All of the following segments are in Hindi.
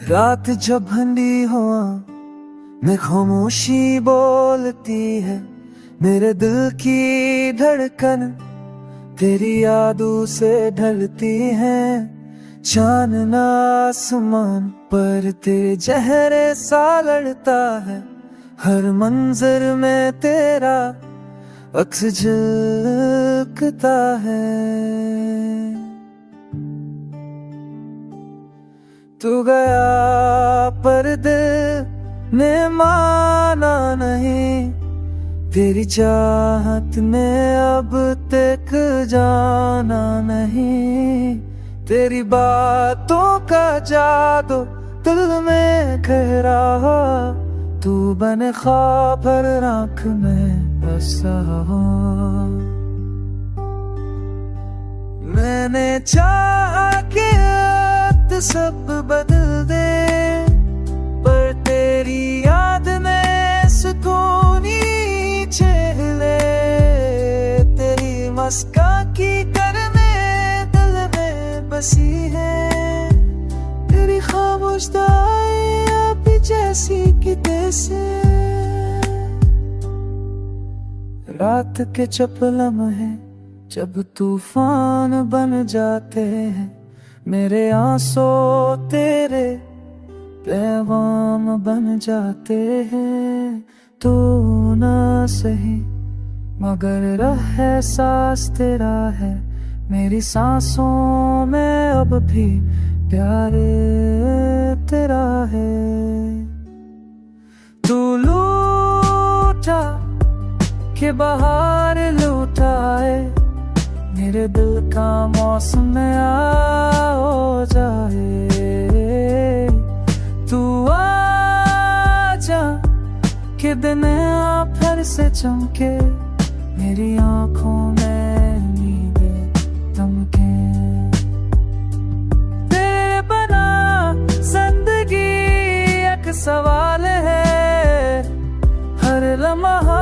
रात जब ठंडी हुआ मैं खामोशी बोलती है, मेरे दिल की धड़कन तेरी यादों से ढलती है। चांदना आसमान पर तेरे चेहरे सा लड़ता है, हर मंजर में तेरा अक्स झलकता है। तू गया पर दिल ने माना नहीं, तेरी चाहत ने अब तक जाना नहीं। तेरी बातों का जादू दिल में गहरा, तू बने ख्वाब हर आँख में बसा। मैंने चाहा कि अब सब बदल दे, पर तेरी याद में सुकूनी चेहरे, तेरी मस्का की करने दिल में बसी है। तेरी खामोश दुआएं अब जैसी कि तैसे, रात के चुप लम्हे जब तूफान बन जाते हैं, मेरे आंसू तेरे पैगाम बन जाते हैं। तू ना सही मगर रह एहसास तेरा है, मेरी सांसों में अब भी प्यार तेरा है। तू लूटा के बाहर लूटाए, मेरे दिल का मौसम नया हो जाए। तू आजा कि दिन आ फिर से चमके, मेरी आंखों में नींदें दमके। तेरे बना जिंदगी एक सवाल है, हर लम्हा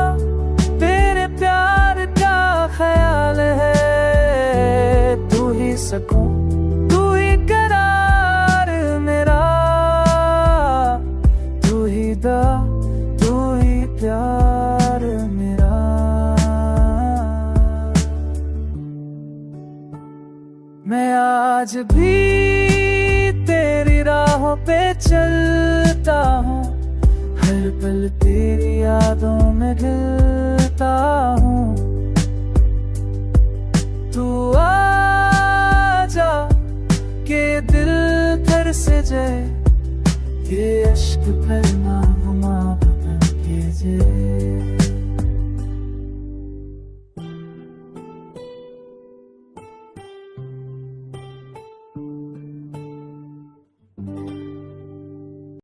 तेरे प्यार का ख्याल है। तू ही सकूं, तू ही करार मेरा, तू ही दा, तू ही प्यार मेरा। मैं आज भी तेरी राहों पे चलता हूँ, हर पल तेरी यादों में ढलता हूँ। तू आजा के दिल फिर से जाए, ये अश्क फिर ना घुमा बन के जाए।